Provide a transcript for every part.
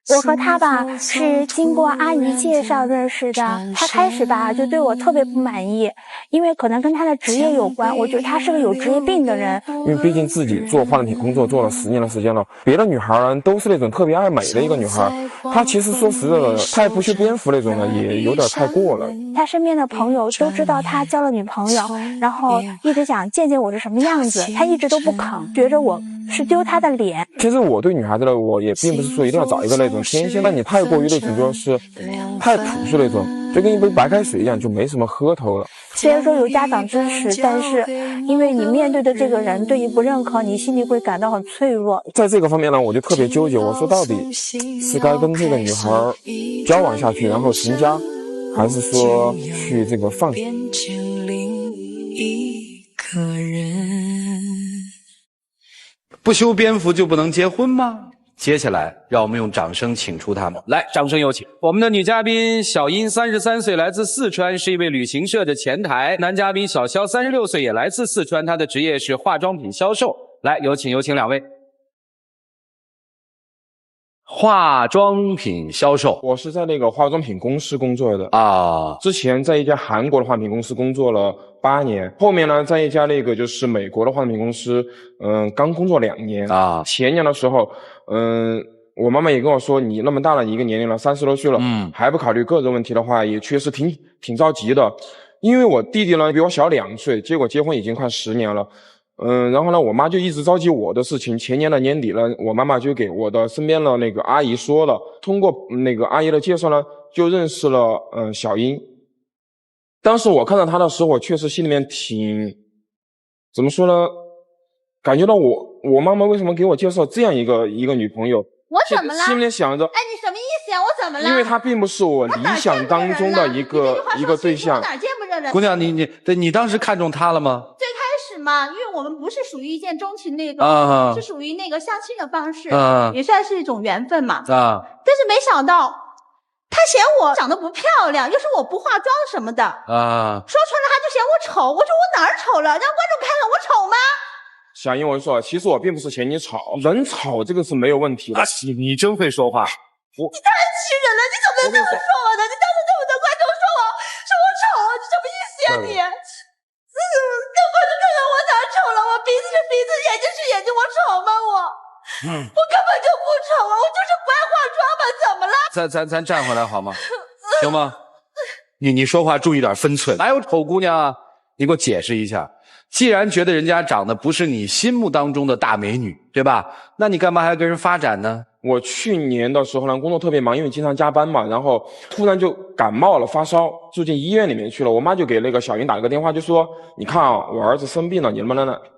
我和他吧是经过阿姨介绍认识的，他开始吧就对我特别不满意，因为可能跟他的职业有关，我觉得他是个有职业病的人。因为毕竟自己做化妆品工作做了10年的时间了，别的女孩都是那种特别爱美的一个女孩，她其实说实在的，太不修边幅那种的也有点太过了。他身边的朋友都知道他交了女朋友，然后一直想见见我是什么样子，他一直都不肯，觉着我是丢他的脸。其实我对女孩子的我也并不是说一定要找一个那种天仙，但你太过于那种就是太朴素那种，就跟一杯白开水一样，就没什么喝头了。虽然说有家长支持，但是因为你面对的这个人对你不认可，你心里会感到很脆弱。在这个方面呢，我就特别纠结，我说到底是该跟这个女孩交往下去然后成家，还是说去这个放弃。不修边幅就不能结婚吗？接下来，让我们用掌声请出他们。来，掌声有请我们的女嘉宾小英，33岁，来自四川，是一位旅行社的前台；男嘉宾小肖，36岁，也来自四川，他的职业是化妆品销售。来，有请两位。化妆品销售，我是在那个化妆品公司工作的啊。之前在一家韩国的化妆品公司工作了8年，后面呢，在一家那个就是美国的化妆品公司，刚工作2年啊。前年的时候，我妈妈也跟我说，你那么大了一个年龄了，30多岁了，还不考虑个人问题的话，也确实挺着急的。因为我弟弟呢比我小2岁，结果结婚已经快10年了。然后呢，我妈就一直着急我的事情。前年的年底呢，我妈妈就给我的身边的那个阿姨说了，通过那个阿姨的介绍呢，就认识了小英。当时我看到她的时候，我确实心里面怎么说呢？感觉到我妈妈为什么给我介绍这样一个女朋友？我怎么了？心里面想着，哎，你什么意思呀？我怎么了？因为她并不是我理想当中的一个对象。哪见不得人？姑娘，你当时看中他了吗？最开始嘛，因为我们不是属于一见钟情那种，是属于那个相亲的方式，也算是一种缘分嘛。但是没想到，他嫌我长得不漂亮，又是我不化妆什么的说穿了他就嫌我丑。我说我哪儿丑了？让观众看看我丑吗？小英，我就说，其实我并不是嫌你丑，人丑这个是没有问题的。你真会说话。你太气人了！你怎么能这么说我呢？你当着这么多观众说我丑，你什么意思呀你？让观众看看我哪儿丑了？我鼻子是鼻子，眼睛是眼睛，我丑吗我根本就不丑啊！我就是不爱化妆嘛，怎么了？咱站回来好吗？行吗？你说话注意点分寸。哪有丑姑娘啊？你给我解释一下。既然觉得人家长得不是你心目当中的大美女，对吧？那你干嘛还要跟人发展呢？我去年的时候呢，工作特别忙，因为经常加班嘛，然后突然就感冒了，发烧，住进医院里面去了。我妈就给那个小英打了个电话，就说：“你看啊，我儿子生病了，你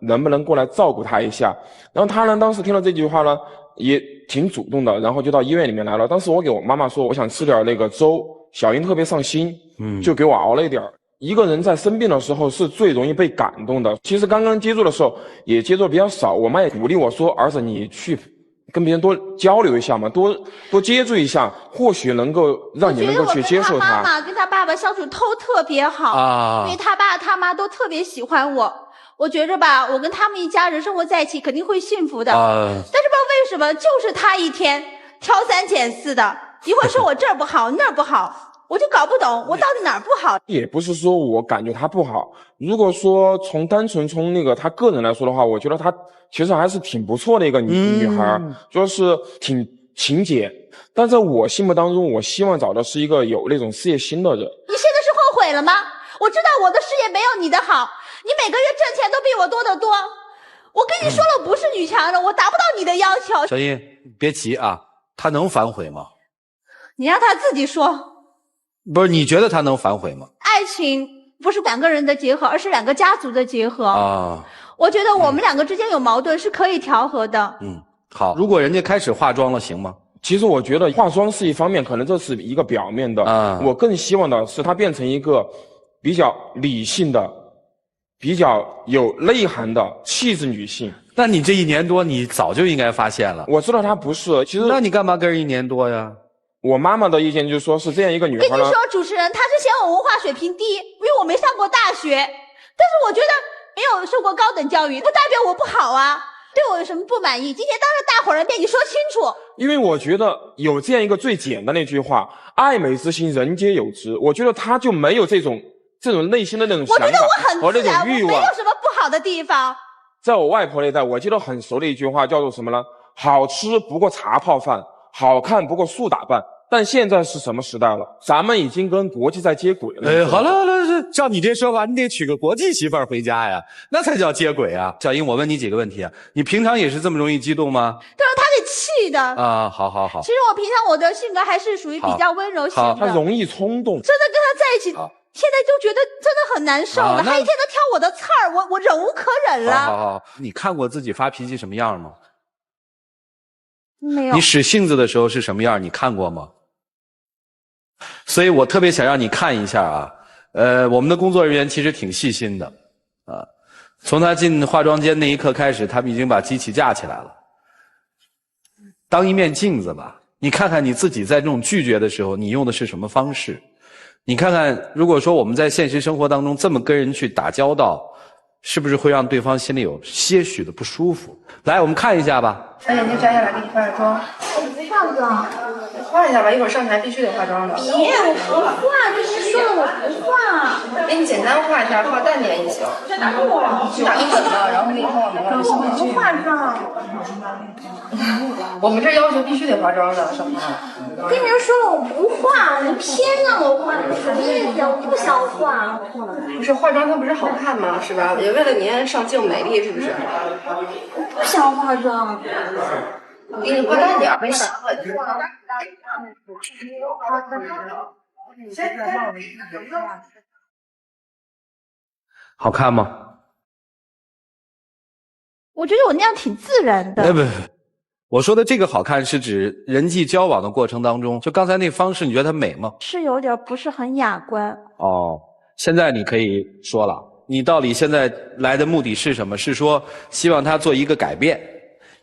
能不能过来照顾他一下？”然后他呢，当时听了这句话呢，也挺主动的，然后就到医院里面来了。当时我给我妈妈说，我想吃点那个粥，小英特别上心，就给我熬了一点。一个人在生病的时候是最容易被感动的。其实刚刚接触的时候也接触比较少，我妈也鼓励我说：“儿子，你去跟别人多交流一下嘛，多接触一下，或许能够让你能够去接受他。”妈妈跟他爸爸相处都特别好因为他爸他妈都特别喜欢我。我觉着吧，我跟他们一家人生活在一起肯定会幸福的但是不知道为什么，就是他一天挑三拣四的，一会儿说我这儿不好那儿不好。我就搞不懂我到底哪儿不好。也不是说我感觉她不好，如果说单纯从那个她个人来说的话，我觉得她其实还是挺不错的一个女孩，就是挺勤俭。但在我心目当中，我希望找的是一个有那种事业心的人。你现在是后悔了吗？我知道我的事业没有你的好，你每个月挣钱都比我多得多。我跟你说了，我不是女强人，我达不到你的要求。小英，别急啊，他能反悔吗？你让他自己说。不是，你觉得他能反悔吗？爱情不是2个人的结合，而是2个家族的结合我觉得我们2个之间有矛盾是可以调和的。好，如果人家开始化妆了，行吗？其实我觉得化妆是一方面，可能这是一个表面的我更希望的是她变成一个比较理性的、比较有内涵的气质女性。那你这1年多，你早就应该发现了。我知道她不是，其实那你干嘛跟人1年多呀？我妈妈的意见就是说是这样一个女孩呢。跟你说，主持人，她是嫌我文化水平低，因为我没上过大学。但是我觉得没有受过高等教育，不代表我不好啊。对我有什么不满意？今天当着大伙人面你说清楚。因为我觉得有这样一个最简单的一句话，爱美之心人皆有之。我觉得他就没有这种内心的那种想法和那种欲望，我没有什么不好的地方。在我外婆那代，我记得很熟的一句话叫做什么呢？好吃不过茶泡饭，好看不过素打扮。但现在是什么时代了？咱们已经跟国际在接轨了。好了，照你这说法，你得娶个国际媳妇儿回家呀，那才叫接轨啊！小英，我问你几个问题啊，你平常也是这么容易激动吗？都是他给气的啊！好。其实我平常我的性格还是属于比较温柔型的。他容易冲动。真的跟他在一起，现在就觉得真的很难受了。他一天都挑我的刺儿，我忍无可忍了。好，你看过自己发脾气什么样吗？没有。你使性子的时候是什么样？你看过吗？所以我特别想让你看一下啊，我们的工作人员其实挺细心的，啊，从他进化妆间那一刻开始，他们已经把机器架起来了。当一面镜子吧，你看看你自己在这种拒绝的时候，你用的是什么方式？你看看，如果说我们在现实生活当中这么跟人去打交道，是不是会让对方心里有些许的不舒服？来，我们看一下吧。把眼镜摘下来，给你化下妆。我不化妆。化一下吧，一会儿上台必须得化妆的。别，我不化，就是说了我不化。给你简单化一下，化淡点也行。你打个粉了，然后给你画眉毛。我不化妆。我们这要求必须得化妆的，上台。跟你们说了我不化，你偏让我化，什么意思？我不想化。不是化妆它不是好看吗？是吧？也为了您上镜美丽，是不是？我不想化妆。给你化淡点，没事。好看吗？我觉得我那样挺自然的。不，我说的这个好看是指人际交往的过程当中，就刚才那方式，你觉得它美吗？是有点不是很雅观。哦，现在你可以说了，你到底现在来的目的是什么？是说希望他做一个改变，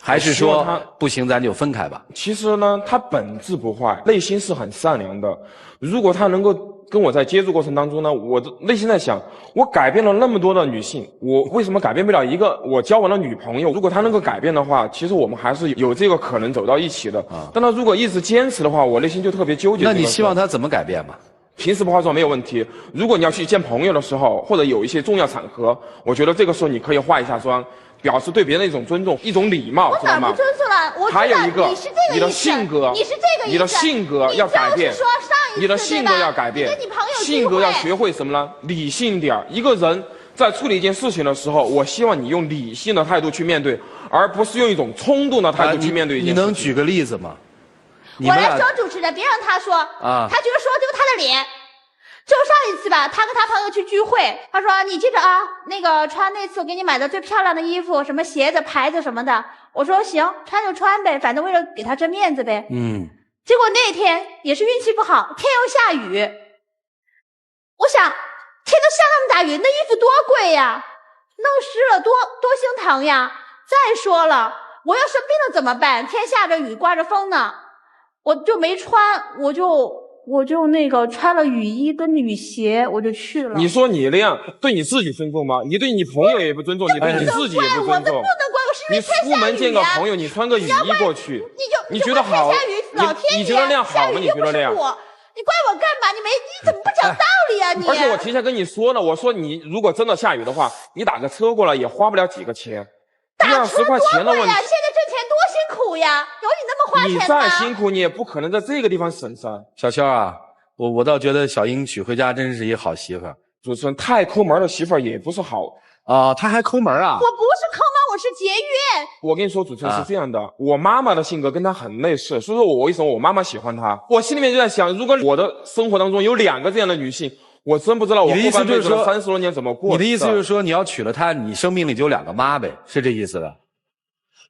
还是说不行咱就分开吧？其实呢，他本质不坏，内心是很善良的。如果他能够跟我在接触过程当中呢，我的内心在想，我改变了那么多的女性，我为什么改变不了一个我交往的女朋友？如果他能够改变的话，其实我们还是有这个可能走到一起的。但他如果一直坚持的话，我内心就特别纠结。那你希望他怎么改变嘛？平时不化妆没有问题，如果你要去见朋友的时候，或者有一些重要场合，我觉得这个时候你可以化一下妆，表示对别人的一种尊重，一种礼貌，知道吗？我哪不尊重了？我还有一个，你的性格，你是这个意思，你的性格要改变，你的性格要改变，跟你朋友性格要学会什么呢？理性点。一个人在处理一件事情的时候，我希望你用理性的态度去面对，而不是用一种冲动的态度去面对一件事情。你能举个例子吗？我来说主持人，别让他说啊，他觉得说就是他的脸。就上一次吧，他跟他朋友去聚会，他说你记着啊，那个穿那次我给你买的最漂亮的衣服，什么鞋子牌子什么的。我说行，穿就穿呗，反正为了给他争面子呗。结果那天也是运气不好，天又下雨。我想天都下那么大雨，那衣服多贵呀，弄湿了多心疼呀。再说了，我要生病了怎么办？天下着雨，刮着风呢，我就没穿，我就那个穿了雨衣跟雨鞋，我就去了。你说你那样对你自己尊重吗？你对你朋友也不尊重，你对你自己也不尊重。我不能怪我，是因为天下雨啊。你出门见个朋友，你穿个雨衣过去，你觉得好？你觉得那样好吗？你觉得那样？你怪我干嘛？你怎么不讲道理啊你？而且我提前跟你说了，我说你如果真的下雨的话，你打个车过来也花不了几个钱，1-20块钱的问题。现在挣钱多辛苦呀，有你那么花钱吗？你再辛苦，你也不可能在这个地方省噻。小邱啊，我倒觉得小英娶回家真是一好媳妇儿。主持人，太抠门的媳妇儿也不是好啊，她还抠门啊？我不是抠门，我是节约。我跟你说，主持人是这样的，我妈妈的性格跟她很类似，所以说我为什么我妈妈喜欢她？我心里面就在想，如果我的生活当中有2个这样的女性，我真不知道我后半辈子的30多年怎么过。你的意思就是说，你要娶了她，你生命里就有2个妈呗，是这意思的？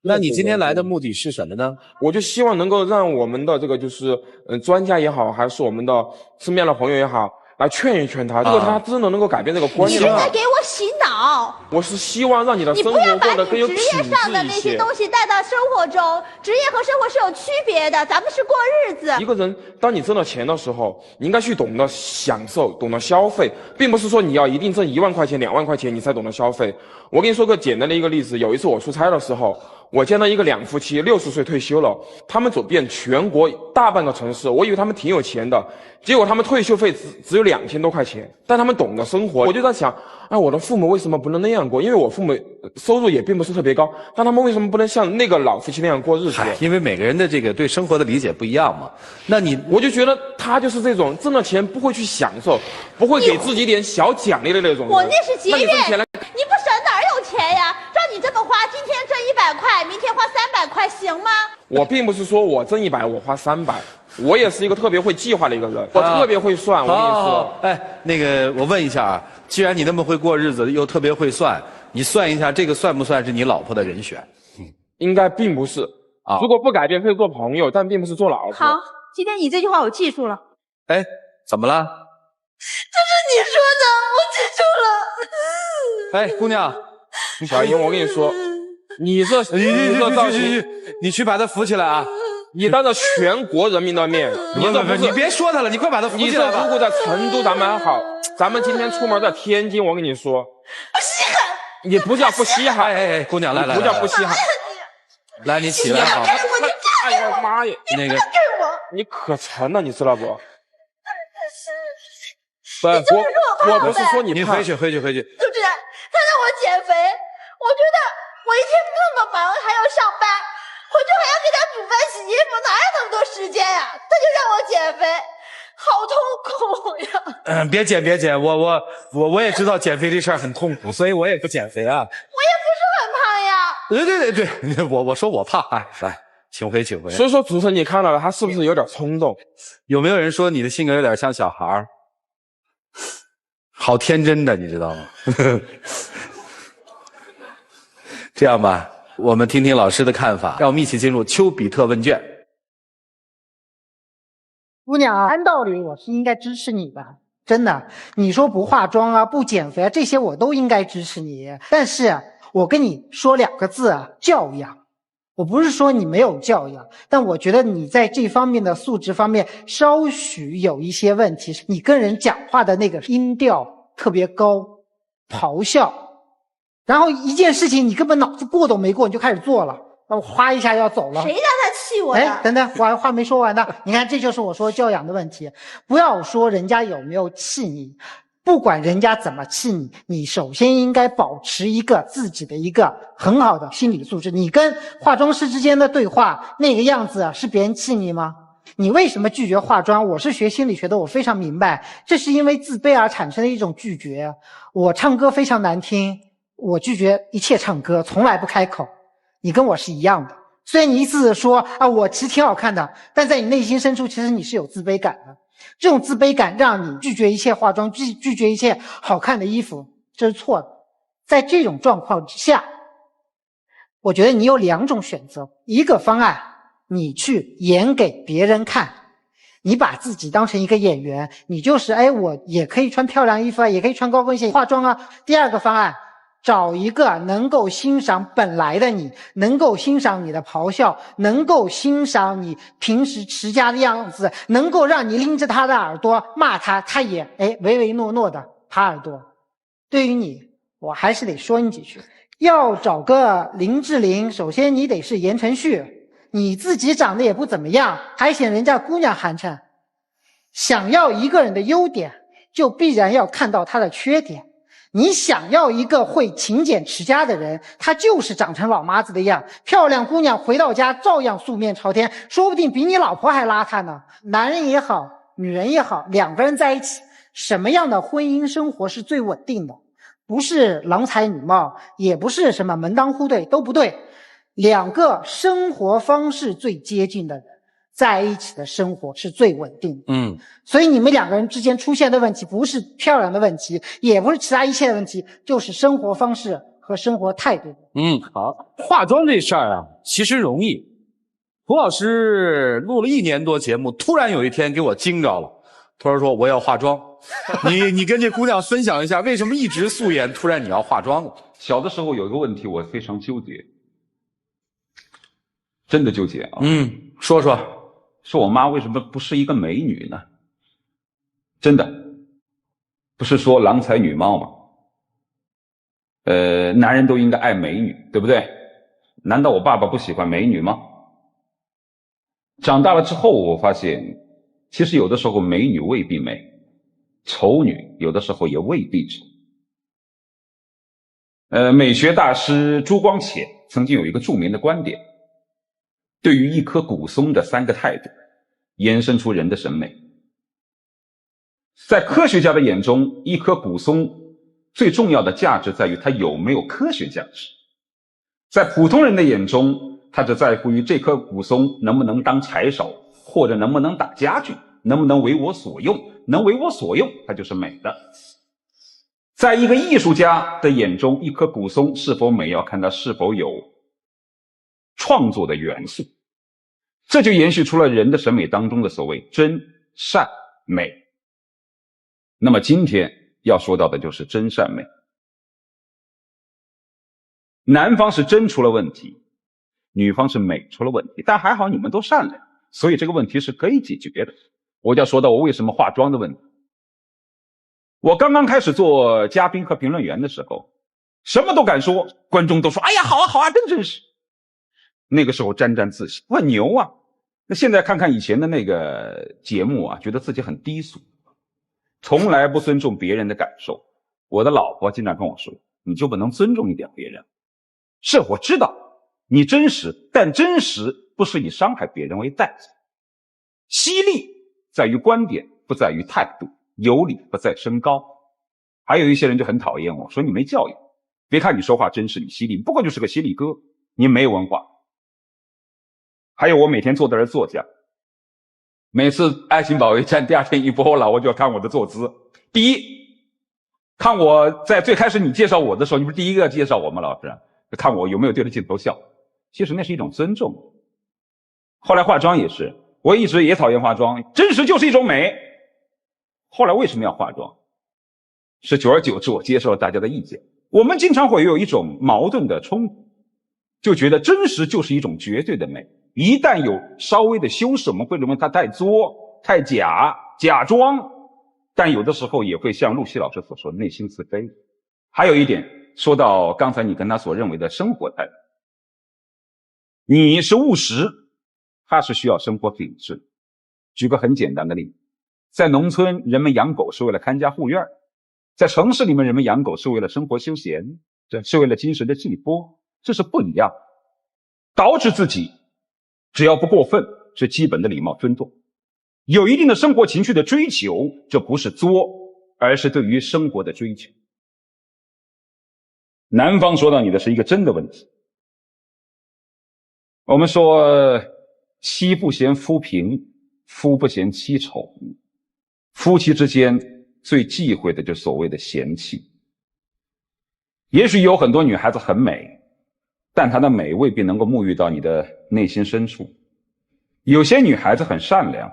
那你今天来的目的是什么呢？我就希望能够让我们的这个就是专家也好，还是我们的身边的朋友也好，来劝一劝他。如果他真的能够改变这个观念的话，你在给我洗脑。我是希望让你的生活过得更有品质一些。你不要把你职业上的那些东西带到生活中，职业和生活是有区别的，咱们是过日子。一个人，当你挣了钱的时候，你应该去懂得享受，懂得消费，并不是说你要一定挣1万块钱、2万块钱你才懂得消费。我跟你说个简单的一个例子，有一次我出差的时候，我见到一个两夫妻，60岁退休了，他们走遍全国大半个城市，我以为他们挺有钱的，结果他们退休费只有2000多块钱，但他们懂得生活。我就在想，啊，我的父母为什么不能那样过？因为我父母收入也并不是特别高，但他们为什么不能像那个老夫妻那样过日子？因为每个人的这个对生活的理解不一样嘛。那我就觉得他就是这种挣了钱不会去享受，不会给自己点小奖励的那种人。我那是节约，你不省哪儿有钱呀？照你这么花，今天挣100块，明天花300块，行吗？我并不是说我挣100我花300，我也是一个特别会计划的一个人，我特别会算。我跟你说，哎，那个我问一下啊，既然你那么会过日子，又特别会算，你算一下这个算不算是你老婆的人选？应该并不是啊。如果不改变可以做朋友，但并不是做老婆。好，今天你这句话我记住了。哎，怎么了？这是你说的，我记住了。哎，姑娘，小英，我跟你说，你这造型，你去把她扶起来啊！你当着全国人民的面，你别说他了，你快把他扶起来吧。你这如果在成都咱们还好，咱们今天出门在天津，我跟你说，不稀罕。你不叫不稀罕，哎，姑娘来，不叫不稀罕。来，你起来好。哎呀妈呀，那个，你可沉了，你知道不？不，我不是说你回去。就这样，他让我减肥，我觉得我一天那么忙，还要上班，回去还要给他煮饭洗衣服，哪有那么多时间呀？他就让我减肥，好痛苦呀！别减，我也知道减肥这事儿很痛苦，所以我也不减肥啊。我也不是很胖呀。对，我说我胖，哎，来，请回。所以说，主持人你看到了，他是不是有点冲动？有没有人说你的性格有点像小孩儿？好天真的，你知道吗？这样吧，我们听听老师的看法，让我们一起进入丘比特问卷。姑娘啊，按道理我是应该支持你的，真的。你说不化妆啊，不减肥啊，这些我都应该支持你。但是我跟你说2个字啊，教养。我不是说你没有教养，但我觉得你在这方面的素质方面稍许有一些问题。你跟人讲话的那个音调特别高，咆哮，然后一件事情你根本脑子过都没过，你就开始做了，然后哗一下要走了。谁让他气我的？哎，等等，我话没说完呢。你看，这就是我说教养的问题。不要说人家有没有气你，不管人家怎么气你，你首先应该保持一个自己的一个很好的心理素质。你跟化妆师之间的对话那个样子是别人气你吗？你为什么拒绝化妆？我是学心理学的，我非常明白，这是因为自卑而产生的一种拒绝。我唱歌非常难听，我拒绝一切唱歌，从来不开口。你跟我是一样的，虽然你一次说啊我其实挺好看的，但在你内心深处其实你是有自卑感的。这种自卑感让你拒绝一切化妆，拒绝一切好看的衣服，这是错的。在这种状况之下，我觉得你有2种选择。一个方案，你去演给别人看，你把自己当成一个演员，你就是我也可以穿漂亮衣服啊，也可以穿高跟鞋化妆啊。第2个方案，找一个能够欣赏本来的你，能够欣赏你的咆哮，能够欣赏你平时持家的样子，能够让你拎着他的耳朵骂他，他也唯唯诺诺的耙耳朵。对于你，我还是得说你几句。要找个林志玲，首先你得是言承旭，你自己长得也不怎么样，还嫌人家姑娘寒碜。想要一个人的优点，就必然要看到他的缺点。你想要一个会勤俭持家的人，他就是长成老妈子的样，漂亮姑娘回到家照样素面朝天，说不定比你老婆还邋遢呢。男人也好，女人也好，2个人在一起，什么样的婚姻生活是最稳定的？不是郎才女貌，也不是什么门当户对，都不对。2个生活方式最接近的人在一起的生活是最稳定的。所以你们2个人之间出现的问题不是漂亮的问题，也不是其他一切的问题，就是生活方式和生活态度。好，化妆这事儿啊，其实容易。涂老师录了1年多节目，突然有一天给我惊着了，突然说我要化妆。你跟这姑娘分享一下，为什么一直素颜，突然你要化妆了？小的时候有一个问题，我非常纠结，真的纠结啊。说我妈为什么不是一个美女呢？真的，不是说郎才女貌吗？男人都应该爱美女，对不对？难道我爸爸不喜欢美女吗？长大了之后，我发现，其实有的时候美女未必美，丑女有的时候也未必丑。美学大师朱光潜曾经有一个著名的观点，对于一棵古松的3个态度，延伸出人的审美。在科学家的眼中，一棵古松最重要的价值在于它有没有科学价值。在普通人的眼中，他只在乎于这棵古松能不能当柴烧，或者能不能打家具，能不能为我所用，能为我所用，它就是美的。在一个艺术家的眼中，一棵古松是否美，要看它是否有创作的元素。这就延续出了人的审美当中的所谓真善美。那么今天要说到的就是真善美。男方是真出了问题，女方是美出了问题，但还好你们都善良，所以这个问题是可以解决的。我就要说到我为什么化妆的问题。我刚刚开始做嘉宾和评论员的时候，什么都敢说，观众都说哎呀好啊好啊，真真实。那个时候沾沾自喜，我很牛啊。那现在看看以前的那个节目啊，觉得自己很低俗，从来不尊重别人的感受。我的老婆经常跟我说，你就不能尊重一点别人？是，我知道你真实，但真实不是以伤害别人为代价。犀利在于观点，不在于态度，有理不在身高。还有一些人就很讨厌我，说你没教育。别看你说话真实，你犀利，不过就是个犀利哥，你没文化。还有我每天坐在这儿作家，每次爱情保卫战第2天一播了，我就要看我的坐姿。第一，看我在最开始你介绍我的时候，你不是第一个介绍我吗？老师，看我有没有对着镜头笑，其实那是一种尊重。后来化妆也是，我一直也讨厌化妆，真实就是一种美。后来为什么要化妆？是久而久之我接受了大家的意见。我们经常会有一种矛盾的冲突，就觉得真实就是一种绝对的美，一旦有稍微的修饰，我们会认为它太作、太假、假装，但有的时候也会像露西老师所说，内心自卑。还有一点，说到刚才你跟他所认为的生活态度，你是务实，他是需要生活品质。举个很简单的例子，在农村人们养狗是为了看家护院，在城市里面人们养狗是为了生活休闲，这是为了精神的寄托，这是不一样的。捯饬自己只要不过分，是基本的礼貌尊重。有一定的生活情趣的追求，这不是作，而是对于生活的追求。男方说到你的是一个真的问题。我们说妻不嫌夫贫，夫不嫌妻丑。夫妻之间最忌讳的就是所谓的嫌弃。也许有很多女孩子很美，但她的美未必能够沐浴到你的内心深处。有些女孩子很善良，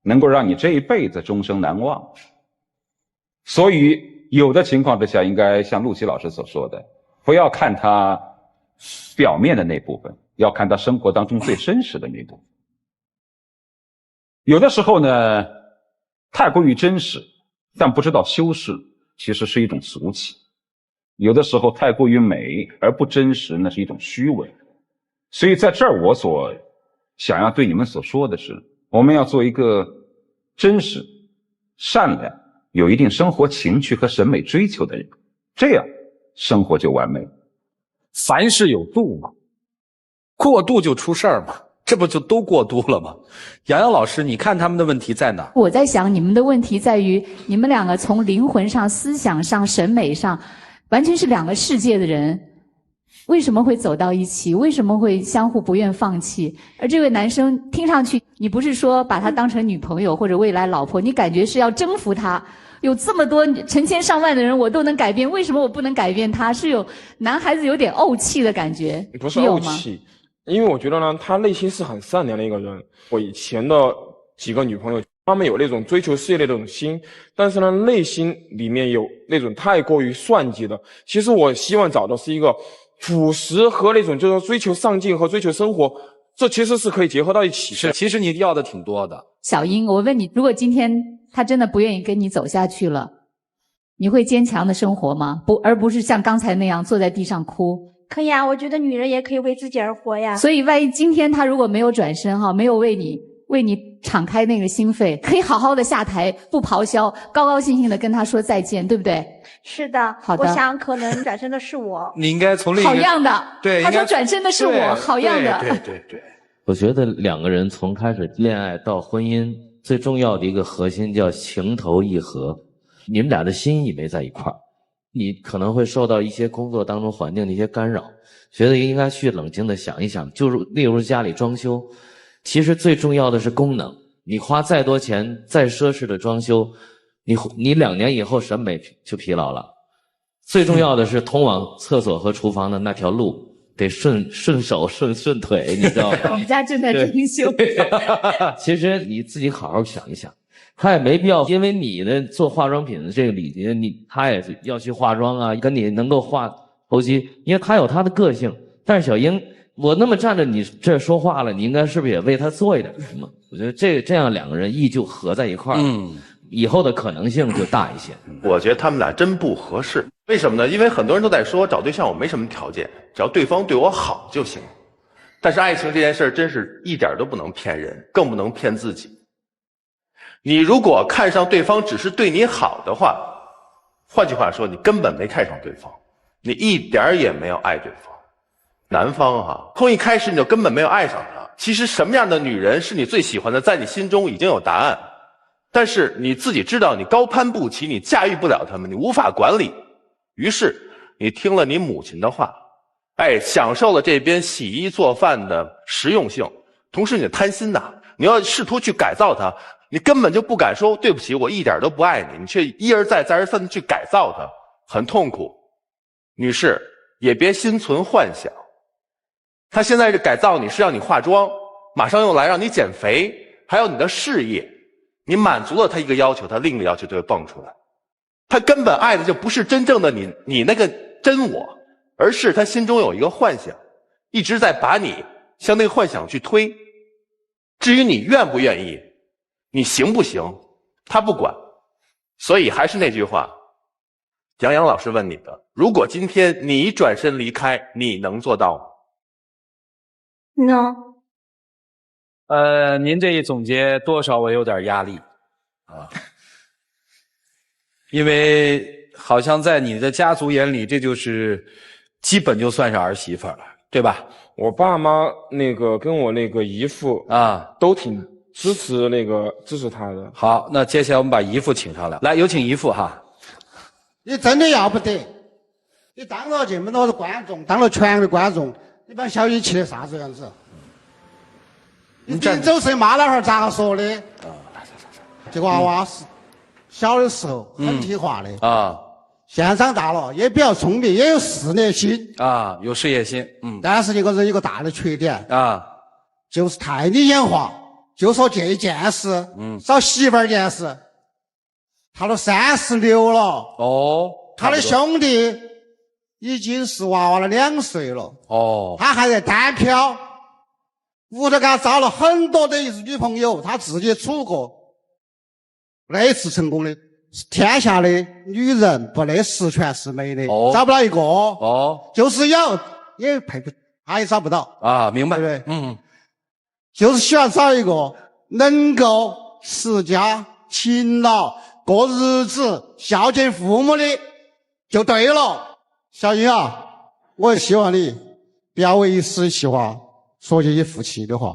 能够让你这一辈子终生难忘。所以有的情况之下，应该像陆琪老师所说的，不要看她表面的那部分，要看她生活当中最真实的那部分。有的时候呢，太过于真实，但不知道修饰，其实是一种俗气。有的时候太过于美而不真实，那是一种虚伪。所以在这儿我所想要对你们所说的是，我们要做一个真实、善良、有一定生活情趣和审美追求的人，这样生活就完美。凡事有度嘛，过度就出事儿嘛，这不就都过度了吗？杨洋老师，你看他们的问题在哪？我在想，你们的问题在于，你们两个从灵魂上、思想上、审美上，完全是两个世界的人，为什么会走到一起？为什么会相互不愿放弃？而这位男生听上去，你不是说把他当成女朋友或者未来老婆，你感觉是要征服他。有这么多成千上万的人，我都能改变，为什么我不能改变他？是有男孩子有点怄气的感觉，不是怄气，因为我觉得呢，他内心是很善良的一个人。我以前的几个女朋友，她们有那种追求事业的那种心，但是呢，内心里面有那种太过于算计的。其实我希望找的是一个朴实和那种就是追求上进和追求生活，这其实是可以结合到一起的。是，其实你要的挺多的。小英，我问你，如果今天他真的不愿意跟你走下去了，你会坚强的生活吗？不，而不是像刚才那样坐在地上哭。可以啊，我觉得女人也可以为自己而活呀。所以万一今天他如果没有转身哈，没有为你敞开那个心扉，可以好好的下台，不咆哮，高高兴兴的跟他说再见，对不对？是的，好的。我想可能转身的是我。你应该从另一个好样的，对，他说转身的是我，好样的。对。我觉得两个人从开始恋爱到婚姻，最重要的一个核心叫情投意合。你们俩的心意没在一块儿，你可能会受到一些工作当中环境的一些干扰，觉得应该去冷静的想一想，就是例如家里装修，其实最重要的是功能。你花再多钱再奢侈的装修，你2年以后审美就疲劳了。最重要的是通往厕所和厨房的那条路得顺手顺腿，你知道吗？我们家正在装修。其实你自己好好想一想，他也没必要因为你的做化妆品的这个礼节，他也要去化妆啊，跟你能够化投机，因为他有他的个性。但是小英，我那么站着你这说话了，你应该是不是也为他做一点什么？我觉得这样两个人意就合在一块儿，以后的可能性就大一些。我觉得他们俩真不合适，为什么呢？因为很多人都在说找对象我没什么条件，只要对方对我好就行。但是爱情这件事真是一点都不能骗人，更不能骗自己。你如果看上对方只是对你好的话，换句话说，你根本没看上对方，你一点也没有爱对方。男方从一开始你就根本没有爱上他。其实什么样的女人是你最喜欢的，在你心中已经有答案，但是你自己知道你高攀不起，你驾驭不了他们，你无法管理。于是你听了你母亲的话，享受了这边洗衣做饭的实用性，同时你贪心呐，你要试图去改造他，你根本就不敢说对不起，我一点都不爱你，你却一而再再而三的去改造他，很痛苦。女士也别心存幻想，他现在是改造你，是让你化妆，马上又来让你减肥，还有你的事业，你满足了他一个要求，他另一个要求就会蹦出来。他根本爱的就不是真正的你那个真我，而是他心中有一个幻想，一直在把你向那个幻想去推。至于你愿不愿意，你行不行，他不管。所以还是那句话，杨洋老师问你的，如果今天你转身离开，你能做到吗？能。您这一总结多少我有点压力啊，因为好像在你的家族眼里，这就是基本就算是儿媳妇了，对吧？我爸妈跟我姨父都挺支持他的。好，那接下来我们把姨父请上来，来有请姨父哈。你真的要不得，你当了这么多的观众，当了全国的观众，你把小雨气得啥子样子？你临走时妈老汉儿咋个说的？这个娃娃是小的时候很听话的现在长大了也比较聪明，也有事业心有事业心。但是这个人有个大的缺点就是太理想化，就说这件事找媳妇儿这件事，他都36了他的兄弟已经是娃娃了2岁了他还在单漂，屋头给他招了很多的女朋友，他自己处过，那一次成功的。天下的女人不得十全十美的找不到一个就是有也配不，他也找不到明白对不对？就是喜欢找一个能够持家勤劳过日子孝敬父母的就对了。小英我也希望你不要为一时气话说这些负气的话，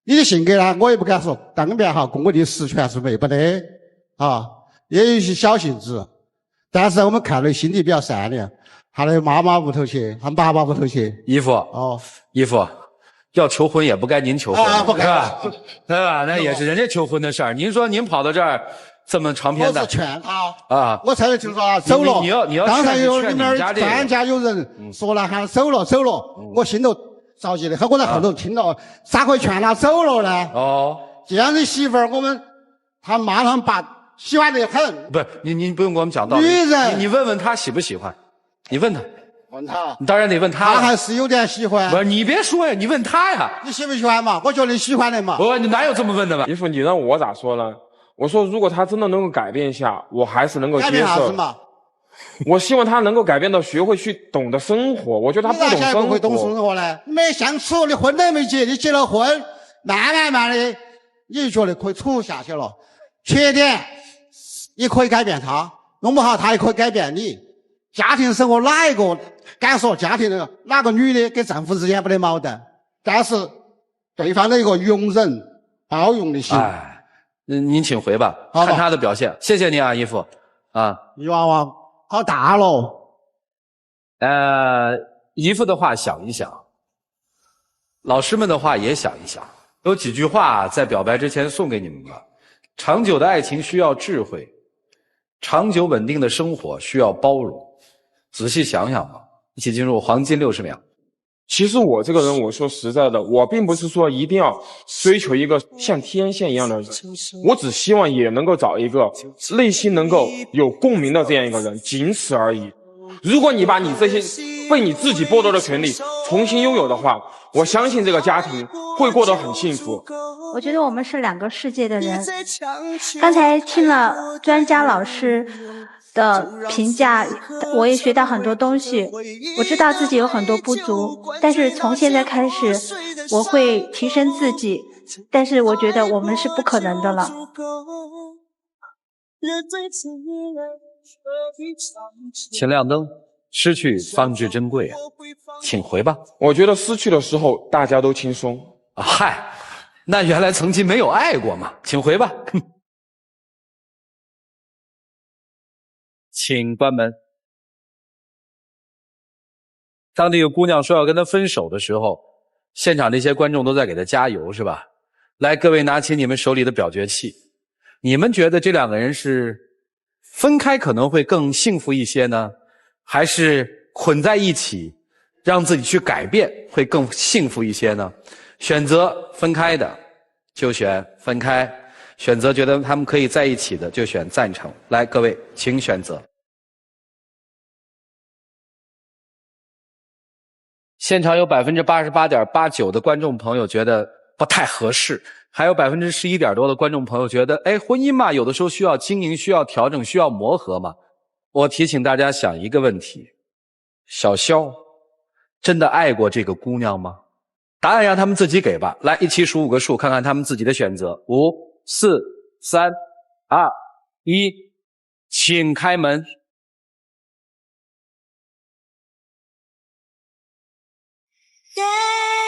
你的性格呢我也不敢说当面跟我的十全十美不得也有一些小性子，但是我们看了心地比较善良，他的妈妈屋头去，他爸爸屋头去。姨父姨父要求婚也不该您求婚不该对吧？那也是人家求婚的事儿。您说您跑到这儿这么长篇的，我是劝他我才听说走了。你要刚才有你们那儿专家有人说了喊走了，我心头着急的很，我在后头听到咋会劝他走了呢？这样的媳妇儿他妈他们爸喜欢得很。不是您不用给我们讲道理。女人你问问他喜不喜欢，你问他。问他，你当然得问他。他还是有点喜欢。不是你别说呀，你问他呀。你喜不喜欢嘛？我觉得你喜欢的嘛。你哪有这么问的嘛？姨父，你让我咋说呢？我说如果他真的能够改变一下，我还是能够接受。改变啥子嘛？我希望他能够改变到学会去懂得生活。我觉得他不懂生活。不会懂生活呢？你没相处，你婚都没结，你结了婚，慢慢的，你就觉得可以处下去了。缺点你可以改变他，弄不好他也可以改变你。家庭生活哪一个敢说家庭的哪个女的跟丈夫之间不得矛盾？但是对方的一个容忍、包容的心。哎，您请回吧，看他的表现。谢谢您啊，姨父。啊，你娃娃好大喽。姨父的话想一想，老师们的话也想一想。有几句话在表白之前送给你们吧。长久的爱情需要智慧，长久稳定的生活需要包容。仔细想想吧，一起进入黄金60秒。其实我这个人，我说实在的，我并不是说一定要追求一个像天线一样的人，我只希望也能够找一个内心能够有共鸣的这样一个人，仅此而已。如果你把你这些被你自己剥夺的权利重新拥有的话，我相信这个家庭会过得很幸福。我觉得我们是两个世界的人。刚才听了专家老师的评价，我也学到很多东西。我知道自己有很多不足，但是从现在开始，我会提升自己。但是我觉得我们是不可能的了。请亮灯，失去方知珍贵啊，请回吧。我觉得失去的时候大家都轻松。嗨，那原来曾经没有爱过嘛，请回吧。请关门。当这个姑娘说要跟他分手的时候，现场这些观众都在给她加油，是吧？来，各位拿起你们手里的表决器，你们觉得这两个人是分开可能会更幸福一些呢，还是捆在一起让自己去改变会更幸福一些呢？选择分开的就选分开，选择觉得他们可以在一起的就选赞成。来，各位请选择。现场有 88.89% 的观众朋友觉得不太合适，还有 11% 多的观众朋友觉得，哎，婚姻嘛，有的时候需要经营，需要调整，需要磨合嘛。我提醒大家想一个问题，小肖真的爱过这个姑娘吗？答案让他们自己给吧。来，一起数5个数，看看他们自己的选择。5、4、3、2、1，请开门。Yeah.